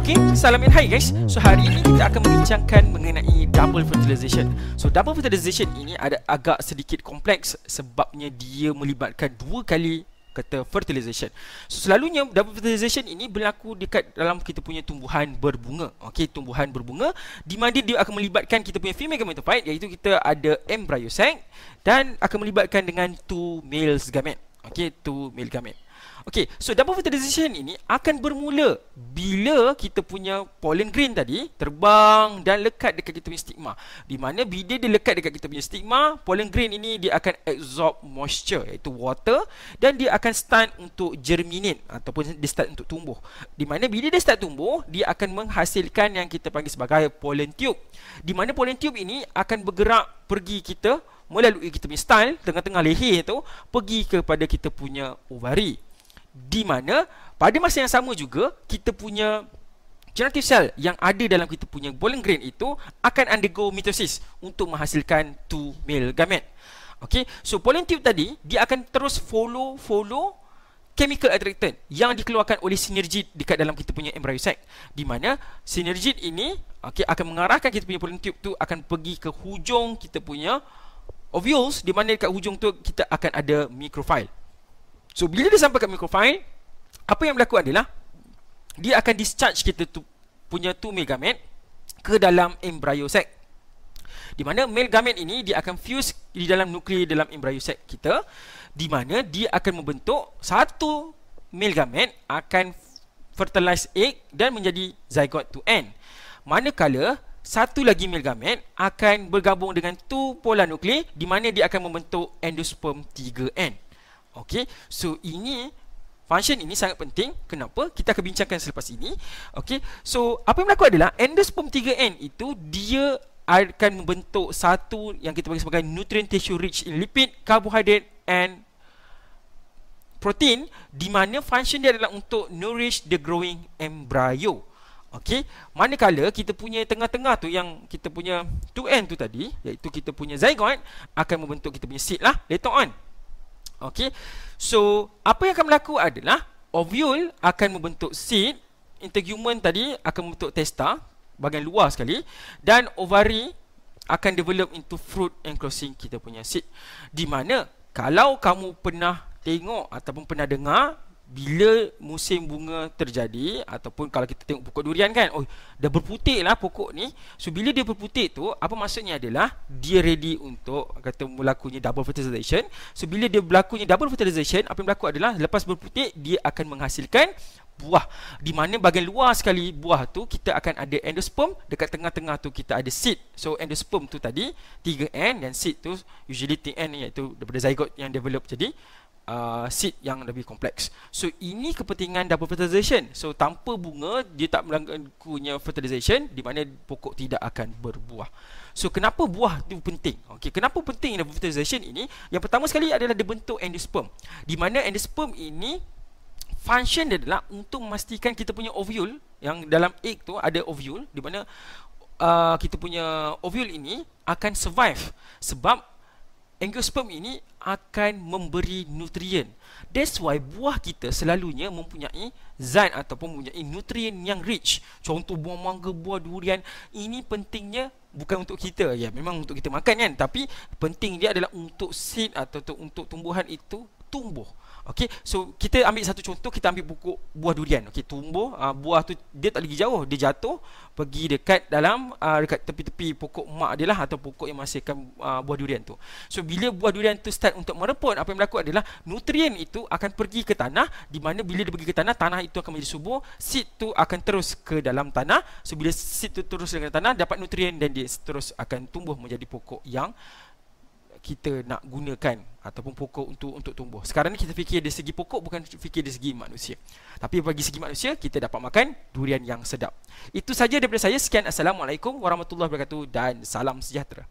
Okey, salam and hi guys. So hari ini kita akan membincangkan mengenai double fertilization. So double fertilization ini ada agak sedikit kompleks sebabnya dia melibatkan dua kali kata fertilization. So selalunya double fertilization ini berlaku dekat dalam kita punya tumbuhan berbunga. Okey, tumbuhan berbunga di mana dia akan melibatkan kita punya female gametophyte, iaitu kita ada embryo sac, dan akan melibatkan dengan two male gamete. Okey, two male gamete. Okey, so double fertilization ini akan bermula bila kita punya pollen grain tadi terbang dan lekat dekat kita punya stigma. Di mana bila dia lekat dekat kita punya stigma, pollen grain ini dia akan absorb moisture, iaitu water, dan dia akan start untuk germinate ataupun dia start untuk tumbuh. Di mana bila dia start tumbuh, dia akan menghasilkan yang kita panggil sebagai pollen tube. Di mana pollen tube ini akan bergerak pergi kita melalui kita punya style tengah-tengah leher tu pergi kepada kita punya ovari. Di mana pada masa yang sama juga kita punya generative cell yang ada dalam kita punya pollen grain itu akan undergo mitosis untuk menghasilkan two male gamete. Okey, so pollen tube tadi dia akan terus follow chemical attractant yang dikeluarkan oleh synergid dekat dalam kita punya embryo sac. Di mana synergid ini akan mengarahkan kita punya pollen tube tu akan pergi ke hujung kita punya ovules, di mana dekat hujung tu kita akan ada microfile. So bila dia sampai ke microfile, apa yang berlaku adalah dia akan discharge kita tu punya two male gamete ke dalam embryo sac. Di mana male gamete ini dia akan fuse di dalam nukleus dalam embryo sac kita, di mana dia akan membentuk satu male gamete akan fertilize egg dan menjadi zygote to N. Manakala satu lagi male gamete akan bergabung dengan two polar nuclei, di mana dia akan membentuk endosperm 3N. Okey, so ini function ini sangat penting. Kenapa? Kita akan bincangkan selepas ini. Okey, so apa yang berlaku adalah endosperm 3N itu dia akan membentuk satu yang kita panggil sebagai nutrient tissue rich in lipid, carbohydrate and protein, di mana function dia adalah untuk nourish the growing embryo. Okey, manakala kita punya tengah-tengah tu yang kita punya 2N tu tadi, iaitu kita punya zygote akan membentuk kita punya seed lah later on. Okey, so apa yang akan berlaku adalah ovule akan membentuk seed, integumen tadi akan membentuk testa bahagian luar sekali, dan ovari akan develop into fruit enclosing kita punya seed. Di mana kalau kamu pernah tengok ataupun pernah dengar bila musim bunga terjadi, ataupun kalau kita tengok pokok durian kan, oh dah berputik lah pokok ni. So bila dia berputik tu, apa maksudnya adalah dia ready untuk kata berlakunya double fertilization. So bila dia berlakunya double fertilization, apa yang berlaku adalah lepas berputik dia akan menghasilkan buah, di mana bahagian luar sekali buah tu kita akan ada endosperm, dekat tengah-tengah tu kita ada seed. So endosperm tu tadi 3N dan seed tu usually Tn, iaitu daripada zygote yang develop jadi seed yang lebih kompleks. So ini kepentingan double fertilization. So tanpa bunga dia tak melakukannya fertilization, di mana pokok tidak akan berbuah. So kenapa buah itu penting? Okey, kenapa penting double fertilization ini? Yang pertama sekali adalah dia bentuk endosperm, di mana endosperm ini function dia adalah untuk memastikan kita punya ovule yang dalam egg tu ada ovule, di mana kita punya ovule ini akan survive sebab angiosperm ini akan memberi nutrien. That's why buah kita selalunya mempunyai zat ataupun mempunyai nutrien yang rich. Contoh buah mangga, buah durian. Ini pentingnya bukan untuk kita, ya memang untuk kita makan kan, tapi penting dia adalah untuk seed atau untuk tumbuhan itu tumbuh. Okey, so kita ambil satu contoh, kita ambil pokok buah durian. Okey, tumbuh, buah tu dia tak pergi jauh, dia jatuh pergi dekat dalam dekat tepi-tepi pokok mak dia lah, atau pokok yang menghasilkan buah durian tu. So bila buah durian tu start untuk merepot, apa yang berlaku adalah nutrien itu akan pergi ke tanah, di mana bila dia pergi ke tanah, tanah itu akan menjadi subur, seed tu akan terus ke dalam tanah. So bila seed tu terus ke tanah, dapat nutrien dan dia terus akan tumbuh menjadi pokok yang kita nak gunakan ataupun pokok untuk tumbuh. Sekarang ni kita fikir dari segi pokok, bukan fikir dari segi manusia. Tapi bagi segi manusia, kita dapat makan durian yang sedap. Itu saja daripada saya. Sekian, Assalamualaikum warahmatullahi wabarakatuh dan salam sejahtera.